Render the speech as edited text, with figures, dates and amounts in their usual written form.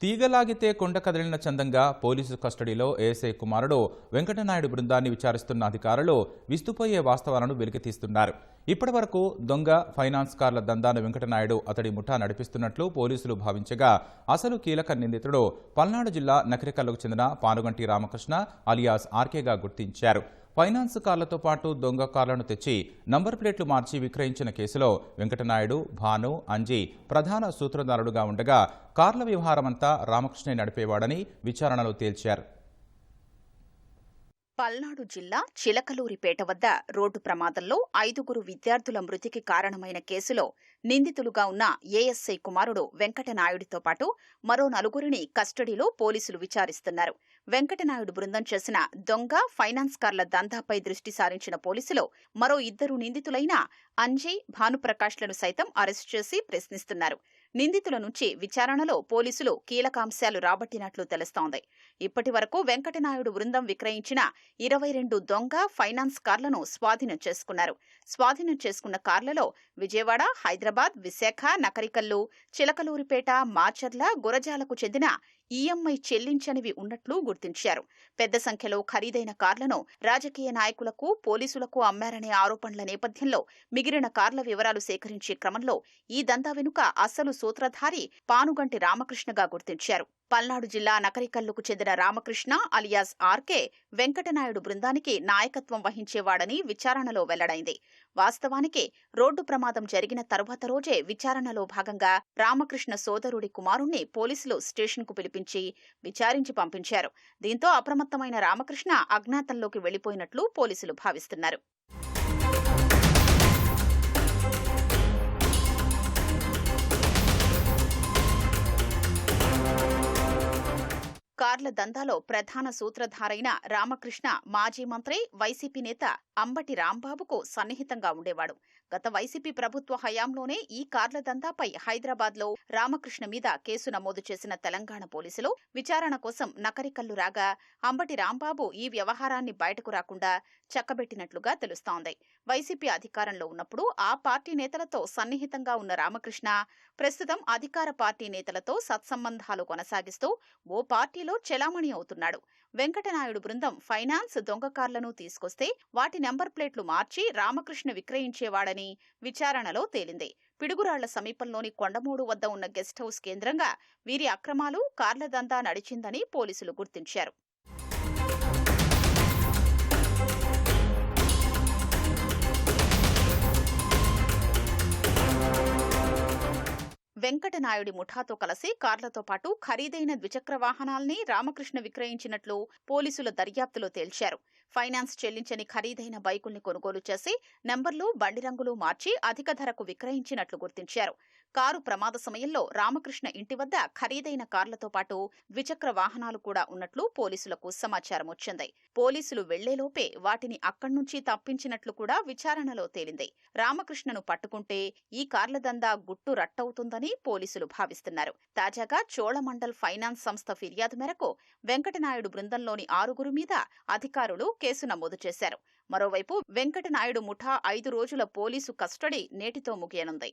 తీగలాగితే కొండ కదిలిన చందంగా పోలీసు కస్టడీలో ఏఎస్ఐ కుమారుడు వెంకటనాయుడు బృందాన్ని విచారిస్తున్న అధికారులు విస్తుపోయే వాస్తవాలను వెలికితీస్తున్నారు. ఇప్పటివరకు దొంగ ఫైనాన్స్ కార్ల దందాను వెంకటనాయుడు అతడి ముఠా నడిపిస్తున్నట్లు పోలీసులు భావించగా అసలు కీలక నిందితుడు పల్నాడు జిల్లా నకరికల్లుకు చెందిన పానుగంటి రామకృష్ణ అలియాస్ ఆర్కేగా గుర్తించారు. ఫైనాన్స్ కార్లతో పాటు దొంగ కార్లను తెచ్చి నంబర్ ప్లేట్లు మార్చి విక్రయించిన కేసులో వెంకటనాయుడు, భాను, అంజీ ప్రధాన సూత్రధారుడుగా ఉండగా కార్ల వ్యవహారమంతా రామకృష్ణే నడిపేవాడని విచారణలో తేల్చారు. పల్నాడు జిల్లా చిలకలూరిపేట వద్ద రోడ్డు ప్రమాదంలో 5గురు విద్యార్థుల మృతికి కారణమైన కేసులో నిందితులుగా ఉన్న ఏఎస్ఐ కుమారుడు వెంకటనాయుడితో పాటు మరో 4గురిని కస్టడీలో పోలీసులు విచారిస్తున్నారు. వెంకటనాయుడు బృందం చేసిన దొంగ ఫైనాన్స్ కార్ల దందాపై దృష్టి సారించిన పోలీసులు మరో 2 నిందితులైన అంజీ, భానుప్రకాష్లను సైతం అరెస్టు చేసి ప్రశ్నిస్తున్నారు. నిందితుల నుంచి విచారణలో పోలీసులు కీలకాంశాలు రాబట్టినట్లు తెలుస్తోంది. ఇప్పటి వరకు వెంకటనాయుడు బృందం విక్రయించిన 22 దొంగ ఫైనాన్స్ కార్లను స్వాధీనం చేసుకున్నారు. స్వాధీనం చేసుకున్న కార్లలో విజయవాడ, హైదరాబాద్, విశాఖ, నకరికల్లు, చిలకలూరిపేట, మాచర్ల, గురజాలకు చెందిన ఈఎంఐ చెల్లించనివి ఉన్నట్లు గుర్తించారు. పెద్ద సంఖ్యలో ఖరీదైన కార్లను రాజకీయ నాయకులకు, పోలీసులకు అమ్మారనే ఆరోపణల నేపథ్యంలో మిగిలిన కార్ల వివరాలు సేకరించే క్రమంలో ఈ దందా వెనుక అసలు సూత్రధారి పానుగంటి రామకృష్ణగా గుర్తించారు. పల్నాడు జిల్లా నకరికల్లుకు చెందిన రామకృష్ణ అలియాస్ ఆర్కే వెంకటనాయుడు బృందానికి నాయకత్వం వహించేవాడని విచారణలో వెల్లడైంది. వాస్తవానికి రోడ్డు ప్రమాదం జరిగిన తరువాత రోజే విచారణలో భాగంగా రామకృష్ణ సోదరుడి కుమారుణ్ణి పోలీసులు స్టేషన్కు పిలిపించి విచారించి పంపించారు. దీంతో అప్రమత్తమైన రామకృష్ణ అజ్ఞాతంలోకి వెళ్లిపోయినట్లు పోలీసులు భావిస్తున్నారు. కార్ల దందాలో ప్రధాన సూత్రధారైన రామకృష్ణ మాజీ మంత్రి, వైసీపీ నేత అంబటి రాంబాబుకు సన్నిహితంగా ఉండేవాడు. గత వైసీపీ ప్రభుత్వ హయాంలోనే ఈ కార్ల దందాపై హైదరాబాద్లో రామకృష్ణ మీద కేసు నమోదు చేసిన తెలంగాణ పోలీసులు విచారణ కోసం నకరికల్లు రాగా అంబటి రాంబాబు ఈ వ్యవహారాన్ని బయటకు రాకుండా చక్కబెట్టినట్లుగా తెలుస్తోంది. వైసీపీ అధికారంలో ఉన్నప్పుడు ఆ పార్టీ నేతలతో సన్నిహితంగా ఉన్న రామకృష్ణ ప్రస్తుతం అధికార పార్టీ నేతలతో సత్సంబంధాలు కొనసాగిస్తూ ఓ పార్టీలో చెలామణి అవుతున్నాడు. వెంకటనాయుడు బృందం ఫైనాన్స్ దొంగ కార్లను తీసుకొస్తే వాటి నెంబర్ ప్లేట్లు మార్చి రామకృష్ణ విక్రయించేవాడని విచారణలో తేలింది. పిడుగురాళ్ల సమీపంలోని కొండమూడు వద్ద ఉన్న గెస్ట్ హౌస్ కేంద్రంగా వీరి అక్రమాలు, కార్ల దందా నడిచిందని పోలీసులు గుర్తించారు. వెంకటనాయుడి ముఠాతో కలిసి కార్లతో పాటు ఖరీదైన ద్విచక్ర వాహనాల్ని రామకృష్ణ విక్రయించినట్లు పోలీసుల దర్యాప్తులో తేల్చారు. ఫైనాన్స్ చెల్లించని ఖరీదైన బైకుల్ని కొనుగోలు చేసి నెంబర్లు, బండి రంగులు మార్చి అధిక ధరకు విక్రయించినట్లు గుర్తించారు. కారు ప్రమాద సమయంలో రామకృష్ణ ఇంటి వద్ద ఖరీదైన కార్లతో పాటు ద్విచక్ర వాహనాలు కూడా ఉన్నట్లు పోలీసులకు సమాచారం వచ్చింది. పోలీసులు వెళ్లేలోపే వాటిని అక్కడ్నుంచి తప్పించినట్లు కూడా విచారణలో తేలింది. రామకృష్ణను పట్టుకుంటే ఈ కార్ల దందా గుట్టు రట్టవుతుందని పోలీసులు భావిస్తున్నారు. తాజాగా చోళమండల్ ఫైనాన్స్ సంస్థ ఫిర్యాదు మేరకు వెంకటనాయుడు బృందంలోని 6గురు మీద అధికారులు కేసు నమోదు చేశారు. మరోవైపు వెంకటనాయుడు ముఠా 5 రోజుల పోలీసు కస్టడీ నేటితో ముగియనుంది.